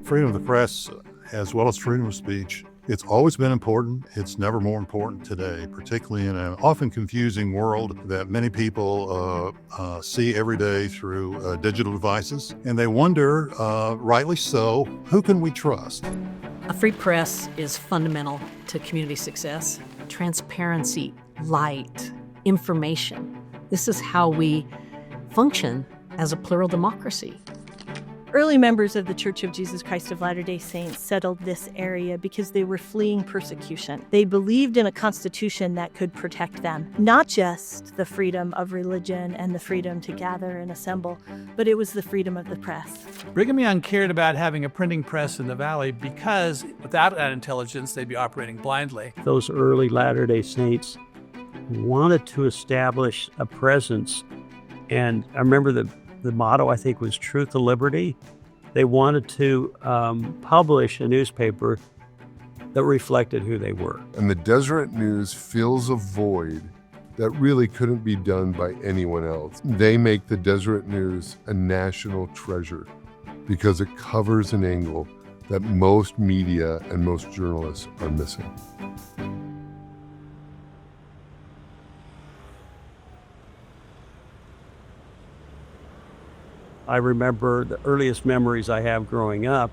Freedom of the press, as well as freedom of speech, it's always been important. It's never more important today, particularly in an often confusing world that many people see every day through digital devices. And they wonder, rightly so, who can we trust? A free press is fundamental to community success. Transparency, light, information. This is how we function as a plural democracy. Early members of the Church of Jesus Christ of Latter-day Saints settled this area because they were fleeing persecution. They believed in a constitution that could protect them, not just the freedom of religion and the freedom to gather and assemble, but it was the freedom of the press. Brigham Young cared about having a printing press in the Valley because without that intelligence, they'd be operating blindly. Those early Latter-day Saints wanted to establish a presence, and I remember the motto, I think, was Truth and Liberty. They wanted to publish a newspaper that reflected who they were. And the Deseret News fills a void that really couldn't be done by anyone else. They make the Deseret News a national treasure because it covers an angle that most media and most journalists are missing. I remember the earliest memories I have growing up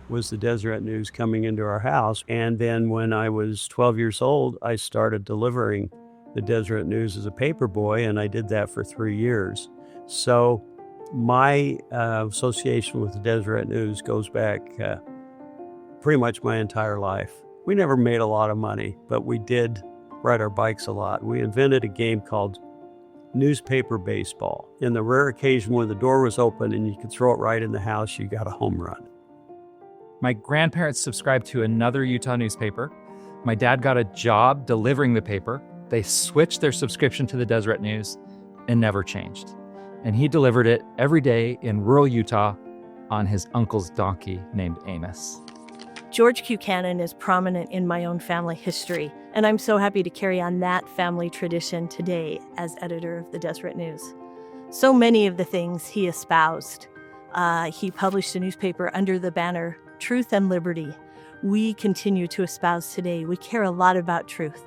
was the Deseret News coming into our house. And then when I was 12 years old, I started delivering the Deseret News as a paper boy, and I did that for 3 years. So my association with the Deseret News goes back pretty much my entire life. We never made a lot of money, but we did ride our bikes a lot. We invented a game called newspaper baseball. In the rare occasion when the door was open and you could throw it right in the house, you got a home run. My grandparents subscribed to another Utah newspaper. My dad got a job delivering the paper. They switched their subscription to the Deseret News and never changed. And he delivered it every day in rural Utah on his uncle's donkey named Amos. George Buchanan is prominent in my own family history, and I'm so happy to carry on that family tradition today as editor of the Deseret News. So many of the things he espoused. He published a newspaper under the banner Truth and Liberty. We continue to espouse today. We care a lot about truth.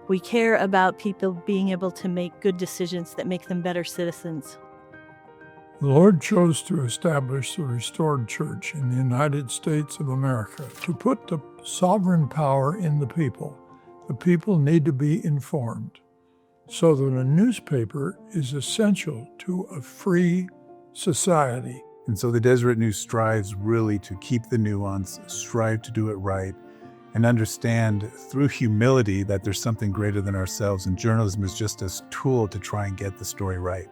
We care about people being able to make good decisions that make them better citizens. The Lord chose to establish the restored church in the United States of America to put the sovereign power in the people. The people need to be informed, so that a newspaper is essential to a free society. And so the Deseret News strives really to keep the nuance, strive to do it right, and understand through humility that there's something greater than ourselves, and journalism is just a tool to try and get the story right.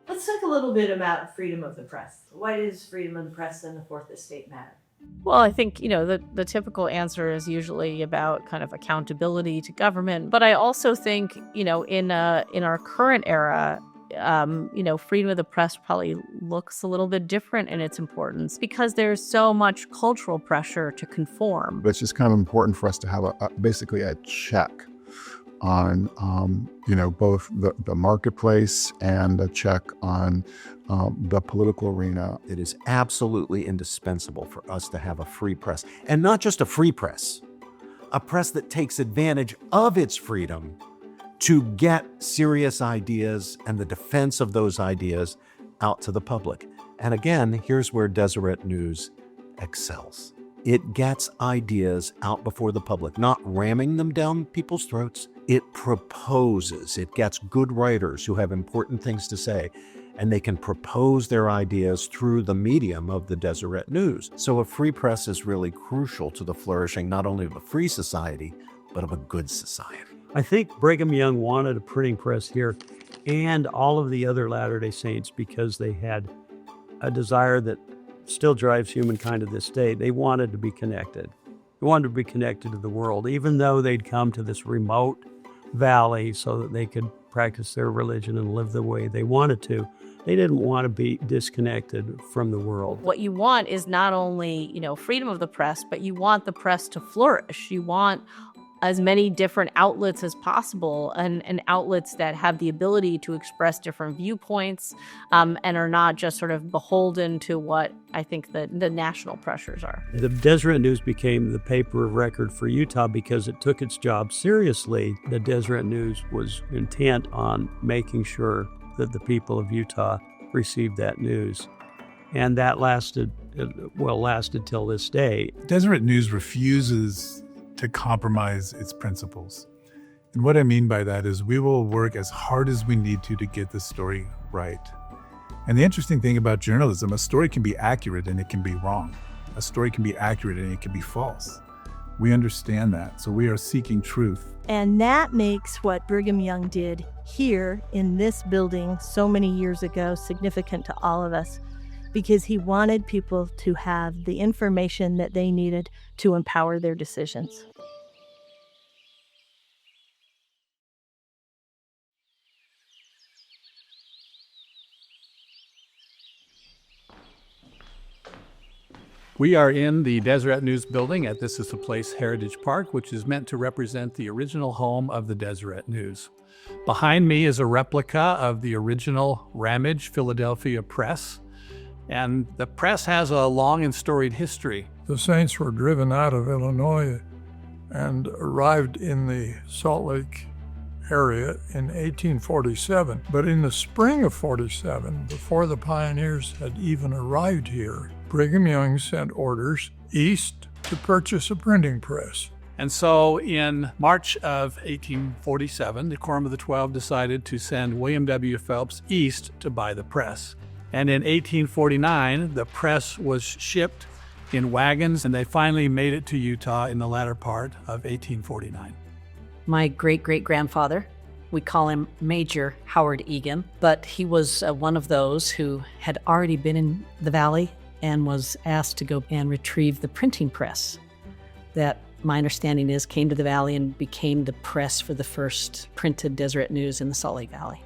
Let's talk a little bit about freedom of the press. Why does freedom of the press and the Fourth Estate matter? Well, I think, the typical answer is usually about kind of accountability to government. But I also think, in our current era, freedom of the press probably looks a little bit different in its importance because there's so much cultural pressure to conform. But it's just kind of important for us to have basically a check on, both the marketplace and a check on the political arena. It is absolutely indispensable for us to have a free press, and not just a free press, a press that takes advantage of its freedom to get serious ideas and the defense of those ideas out to the public. And again, here's where Deseret News excels. It gets ideas out before the public, not ramming them down people's throats. It proposes. It gets good writers who have important things to say, and they can propose their ideas through the medium of the Deseret News. So a free press is really crucial to the flourishing not only of a free society, but of a good society. I think Brigham Young wanted a printing press here and all of the other Latter-day Saints because they had a desire that still drives humankind to this day. They wanted to be connected. They wanted to be connected to the world, even though they'd come to this remote valley so that they could practice their religion and live the way they wanted to. They didn't want to be disconnected from the world. What you want is not only, freedom of the press, but you want the press to flourish. You want as many different outlets as possible, and outlets that have the ability to express different viewpoints, and are not just sort of beholden to what I think the national pressures are. The Deseret News became the paper of record for Utah because it took its job seriously. The Deseret News was intent on making sure that the people of Utah received that news. And that lasted till this day. Deseret News refuses to compromise its principles. And what I mean by that is we will work as hard as we need to get the story right. And the interesting thing about journalism, a story can be accurate and it can be wrong. A story can be accurate and it can be false. We understand that, so we are seeking truth. And that makes what Brigham Young did here in this building so many years ago significant to all of us, because he wanted people to have the information that they needed to empower their decisions. We are in the Deseret News building at This Is the Place Heritage Park, which is meant to represent the original home of the Deseret News. Behind me is a replica of the original Ramage Philadelphia Press, and the press has a long and storied history. The Saints were driven out of Illinois and arrived in the Salt Lake area in 1847. But in the spring of 47, before the pioneers had even arrived here, Brigham Young sent orders east to purchase a printing press. And so in March of 1847, the Quorum of the 12 decided to send William W. Phelps east to buy the press. And in 1849, the press was shipped in wagons, and they finally made it to Utah in the latter part of 1849. My great-great-grandfather, we call him Major Howard Egan, but he was one of those who had already been in the Valley and was asked to go and retrieve the printing press that, my understanding is, came to the Valley and became the press for the first printed Deseret News in the Salt Lake Valley.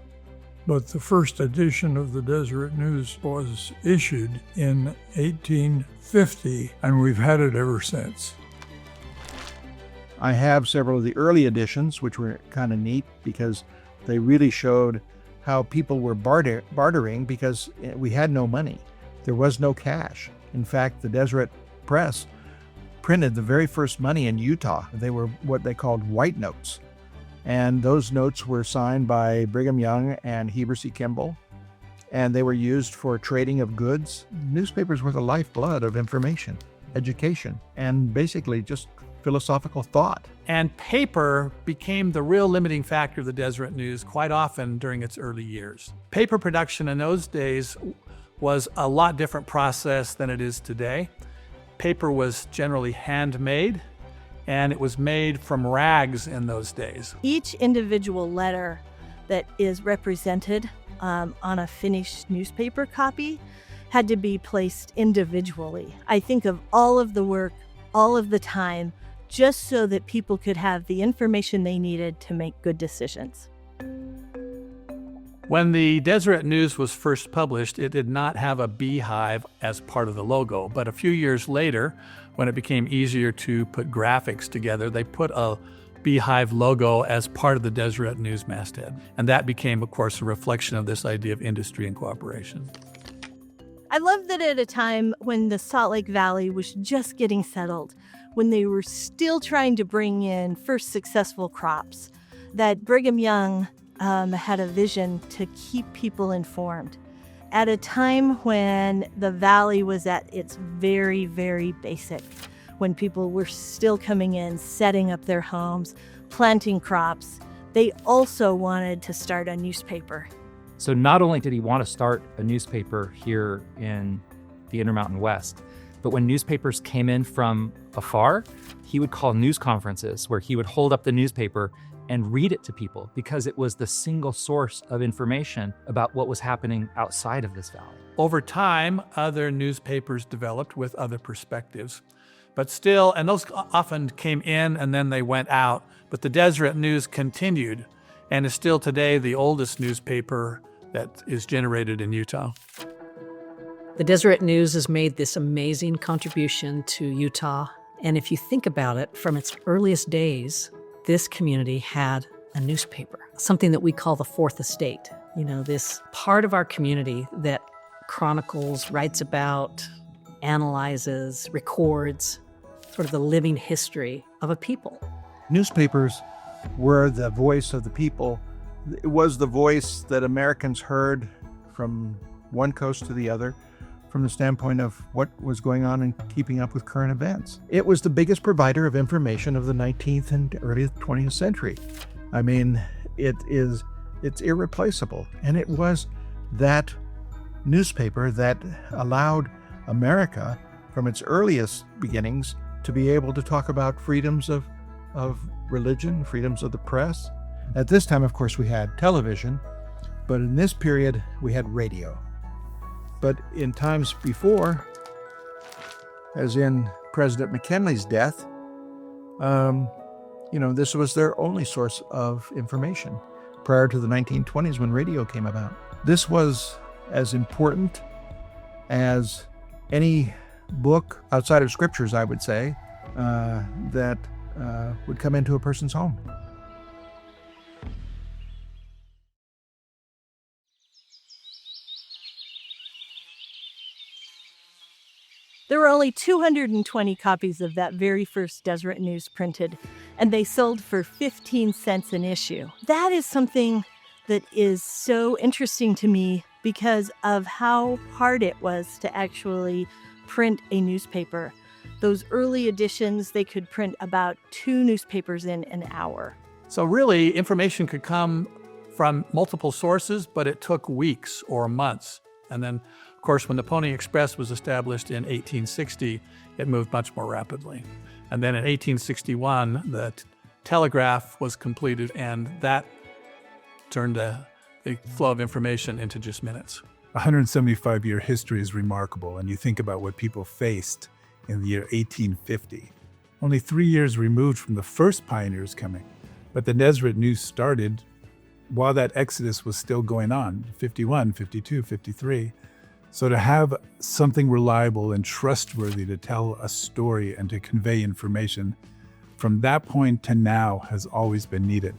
But the first edition of the Deseret News was issued in 1850, and we've had it ever since. I have several of the early editions, which were kind of neat because they really showed how people were bartering because we had no money. There was no cash. In fact, the Deseret Press printed the very first money in Utah. They were what they called white notes. And those notes were signed by Brigham Young and Heber C. Kimball, and they were used for trading of goods. Newspapers were the lifeblood of information, education, and basically just philosophical thought. And paper became the real limiting factor of the Deseret News quite often during its early years. Paper production in those days was a lot different process than it is today. Paper was generally handmade, and it was made from rags in those days. Each individual letter that is represented on a finished newspaper copy had to be placed individually. I think of all of the work, all of the time, just so that people could have the information they needed to make good decisions. When the Deseret News was first published, it did not have a beehive as part of the logo, but a few years later, when it became easier to put graphics together, they put a beehive logo as part of the Deseret News masthead. And that became, of course, a reflection of this idea of industry and cooperation. I love that at a time when the Salt Lake Valley was just getting settled, when they were still trying to bring in first successful crops, that Brigham Young had a vision to keep people informed. At a time when the Valley was at its very, very basic, when people were still coming in, setting up their homes, planting crops, they also wanted to start a newspaper. So not only did he want to start a newspaper here in the Intermountain West, but when newspapers came in from afar, he would call news conferences where he would hold up the newspaper and read it to people because it was the single source of information about what was happening outside of this valley. Over time, other newspapers developed with other perspectives. But still, and those often came in and then they went out, but the Deseret News continued and is still today the oldest newspaper that is generated in Utah. The Deseret News has made this amazing contribution to Utah. And if you think about it, from its earliest days, this community had a newspaper, something that we call the fourth estate. This part of our community that chronicles, writes about, analyzes, records, sort of the living history of a people. Newspapers were the voice of the people. It was the voice that Americans heard from one coast to the other, from the standpoint of what was going on and keeping up with current events. It was the biggest provider of information of the 19th and early 20th century. I mean, it's irreplaceable. And it was that newspaper that allowed America, from its earliest beginnings, to be able to talk about freedoms of religion, freedoms of the press. At this time, of course, we had television, but in this period, we had radio. But in times before, as in President McKinley's death, this was their only source of information prior to the 1920s when radio came about. This was as important as any book outside of scriptures, I would say, that would come into a person's home. There were only 220 copies of that very first Deseret News printed, and they sold for 15 cents an issue. That is something that is so interesting to me because of how hard it was to actually print a newspaper. Those early editions, they could print about 2 newspapers in an hour. So really, information could come from multiple sources, but it took weeks or months. And then, of course, when the Pony Express was established in 1860, it moved much more rapidly. And then in 1861, the telegraph was completed, and that turned the flow of information into just minutes. 175-year history is remarkable, and you think about what people faced in the year 1850. Only 3 years removed from the first pioneers coming. But the Deseret News started while that exodus was still going on, 51, 52, 53. So to have something reliable and trustworthy to tell a story and to convey information from that point to now has always been needed.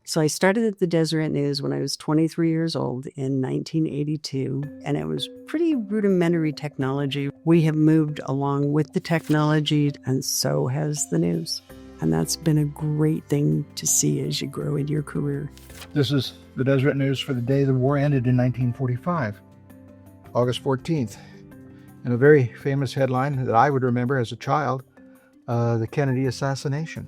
So I started at the Deseret News when I was 23 years old in 1982, and it was pretty rudimentary technology. We have moved along with the technology, and so has the news. And that's been a great thing to see as you grow in your career. This is the Deseret News for the day the war ended in 1945, August 14th. And a very famous headline that I would remember as a child, the Kennedy assassination.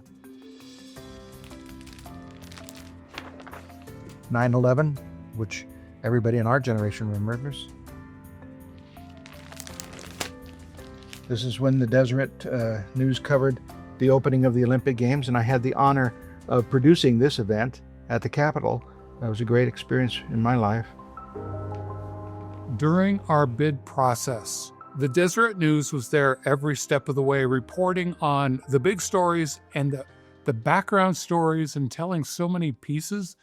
9/11, which everybody in our generation remembers. This is when the Deseret News covered the opening of the Olympic Games, and I had the honor of producing this event at the Capitol. That was a great experience in my life. During our bid process, the Deseret News was there every step of the way, reporting on the big stories and the background stories and telling so many pieces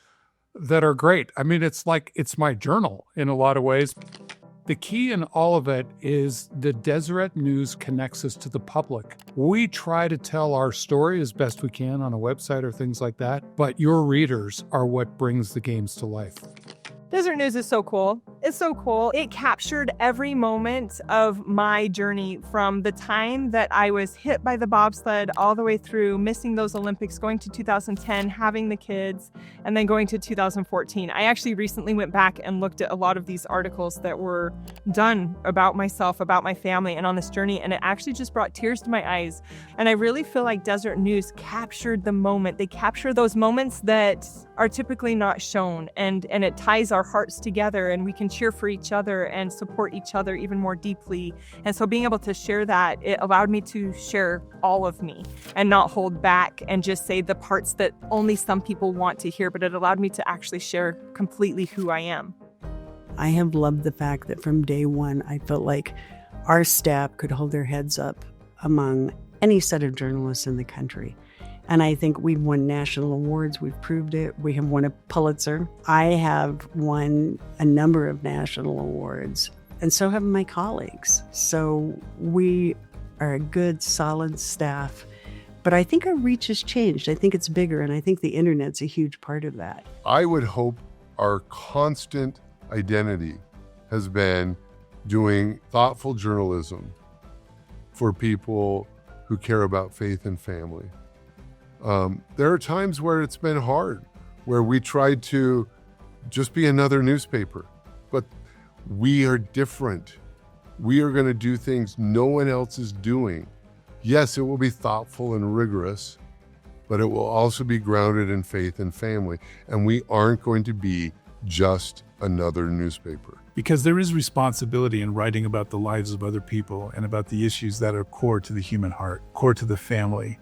that are great. I mean, it's like it's my journal in a lot of ways. The key in all of it is the Deseret News connects us to the public. We try to tell our story as best we can on a website or things like that, but your readers are what brings the games to life. Deseret News is so cool. It's so cool. It captured every moment of my journey from the time that I was hit by the bobsled all the way through missing those Olympics, going to 2010, having the kids, and then going to 2014. I actually recently went back and looked at a lot of these articles that were done about myself, about my family, and on this journey, and it actually just brought tears to my eyes. And I really feel like Deseret News captured the moment. They capture those moments that are typically not shown, and it ties our hearts together, and we can cheer for each other and support each other even more deeply. And so being able to share that, it allowed me to share all of me and not hold back and just say the parts that only some people want to hear, but it allowed me to actually share completely who I am. I have loved the fact that from day one, I felt like our staff could hold their heads up among any set of journalists in the country. And I think we've won national awards. We've proved it. We have won a Pulitzer. I have won a number of national awards, and so have my colleagues. So we are a good, solid staff But I think our reach has changed. I think it's bigger, and I think the internet's a huge part of that. I would hope our constant identity has been doing thoughtful journalism for people who care about faith and family. There are times where it's been hard, where we tried to just be another newspaper, but we are different. We are going to do things no one else is doing. Yes, it will be thoughtful and rigorous, but it will also be grounded in faith and family. And we aren't going to be just another newspaper. Because there is responsibility in writing about the lives of other people and about the issues that are core to the human heart, core to the family,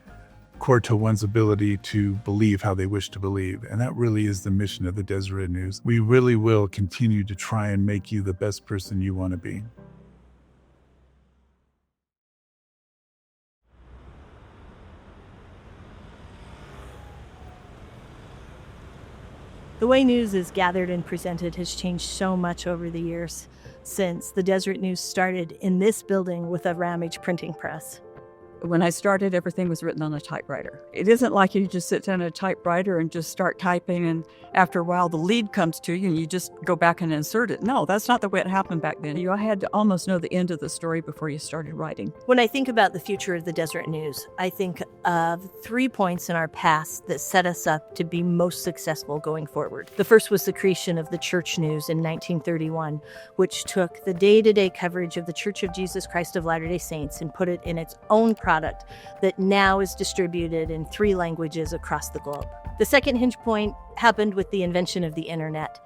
core to one's ability to believe how they wish to believe. And that really is the mission of the Deseret News. We really will continue to try and make you the best person you want to be. The way news is gathered and presented has changed so much over the years since the Deseret News started in this building with a Ramage printing press. When I started, everything was written on a typewriter. It isn't like you just sit down at a typewriter and just start typing, and after a while the lead comes to you and you just go back and insert it. No, that's not the way it happened back then. You had to almost know the end of the story before you started writing. When I think about the future of the Deseret News, I think of 3 points in our past that set us up to be most successful going forward. The first was the creation of the Church News in 1931, which took the day-to-day coverage of the Church of Jesus Christ of Latter-day Saints and put it in its own product that now is distributed in 3 languages across the globe. The second hinge point happened with the invention of the internet.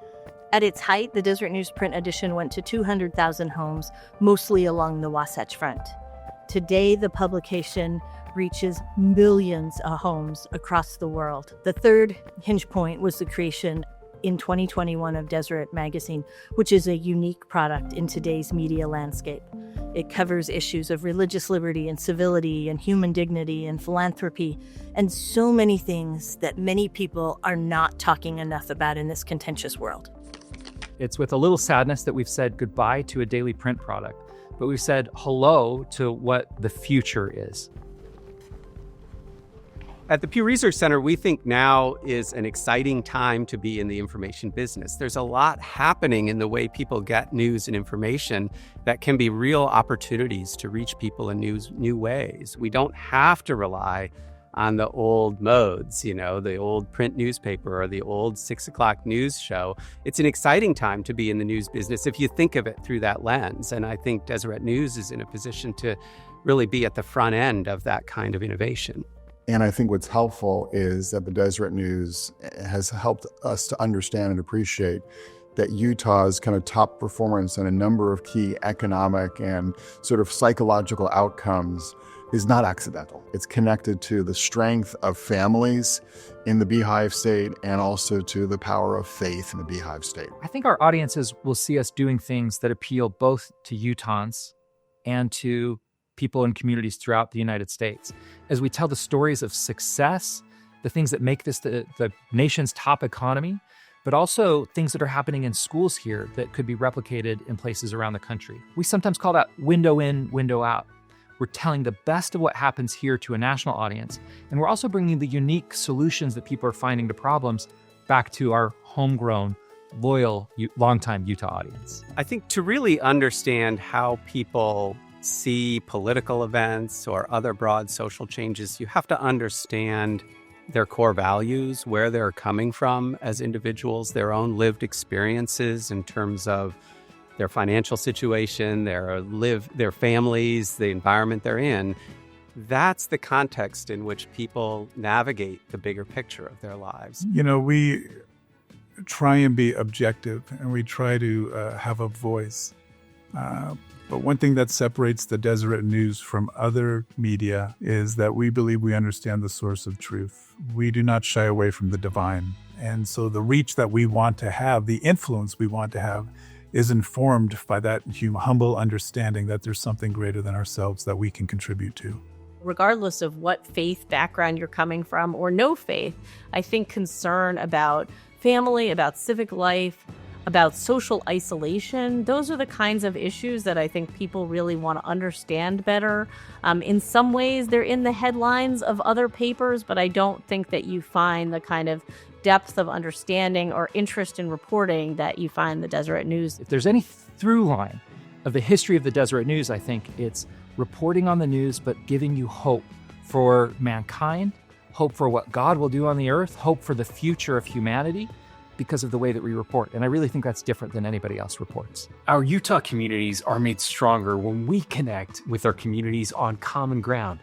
At its height, the Deseret News print edition went to 200,000 homes, mostly along the Wasatch Front. Today, the publication reaches millions of homes across the world. The third hinge point was the creation in 2021 of Deseret Magazine, which is a unique product in today's media landscape. It covers issues of religious liberty and civility and human dignity and philanthropy and so many things that many people are not talking enough about in this contentious world. It's with a little sadness that we've said goodbye to a daily print product, but we've said hello to what the future is. At the Pew Research Center, we think now is an exciting time to be in the information business. There's a lot happening in the way people get news and information that can be real opportunities to reach people in new ways. We don't have to rely on the old modes, the old print newspaper or the old 6 o'clock news show. It's an exciting time to be in the news business if you think of it through that lens. And I think Deseret News is in a position to really be at the front end of that kind of innovation. And I think what's helpful is that the Deseret News has helped us to understand and appreciate that Utah's kind of top performance in a number of key economic and sort of psychological outcomes is not accidental. It's connected to the strength of families in the Beehive State and also to the power of faith in the Beehive State. I think our audiences will see us doing things that appeal both to Utahns and to people in communities throughout the United States. As we tell the stories of success, the things that make this the nation's top economy, but also things that are happening in schools here that could be replicated in places around the country. We sometimes call that window in, window out. We're telling the best of what happens here to a national audience, and we're also bringing the unique solutions that people are finding to problems back to our homegrown, loyal, longtime Utah audience. I think to really understand how people see political events or other broad social changes, you have to understand their core values, where they're coming from as individuals, their own lived experiences in terms of their financial situation, their families, the environment they're in. That's the context in which people navigate the bigger picture of their lives. We try and be objective, and we try to have a voice. But one thing that separates the Deseret News from other media is that we believe we understand the source of truth. We do not shy away from the divine. And so the reach that we want to have, the influence we want to have, is informed by that humble understanding that there's something greater than ourselves that we can contribute to. Regardless of what faith background you're coming from or no faith, I think concern about family, about civic life, about social isolation. Those are the kinds of issues that I think people really want to understand better. In some ways, they're in the headlines of other papers, but I don't think that you find the kind of depth of understanding or interest in reporting that you find in the Deseret News. If there's any through line of the history of the Deseret News, I think it's reporting on the news, but giving you hope for mankind, hope for what God will do on the earth, hope for the future of humanity because of the way that we report. And I really think that's different than anybody else reports. Our Utah communities are made stronger when we connect with our communities on common ground.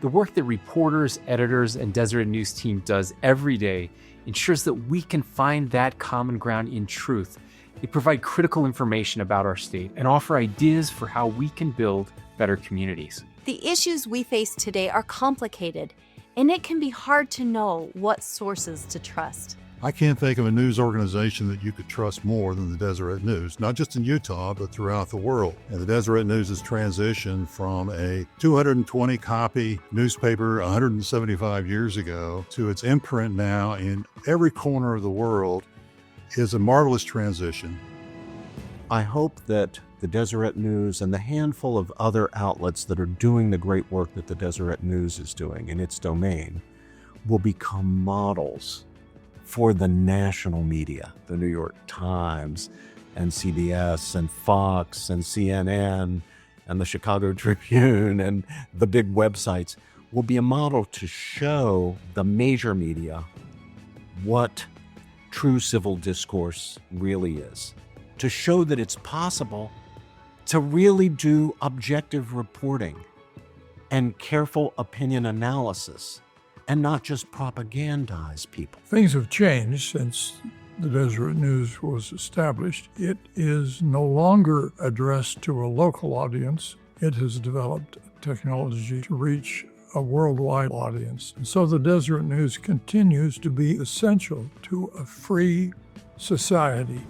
The work that reporters, editors, and Deseret News team does every day ensures that we can find that common ground in truth. They provide critical information about our state and offer ideas for how we can build better communities. The issues we face today are complicated, and it can be hard to know what sources to trust. I can't think of a news organization that you could trust more than the Deseret News, not just in Utah, but throughout the world. And the Deseret News has transitioned from a 220-copy newspaper 175 years ago to its imprint now in every corner of the world is a marvelous transition. I hope that the Deseret News and the handful of other outlets that are doing the great work that the Deseret News is doing in its domain will become models for the national media, the New York Times and CBS and Fox and CNN and the Chicago Tribune and the big websites will be a model to show the major media what true civil discourse really is, to show that it's possible to really do objective reporting and careful opinion analysis and not just propagandize people. Things have changed since the Deseret News was established. It is no longer addressed to a local audience. It has developed technology to reach a worldwide audience. And so the Deseret News continues to be essential to a free society.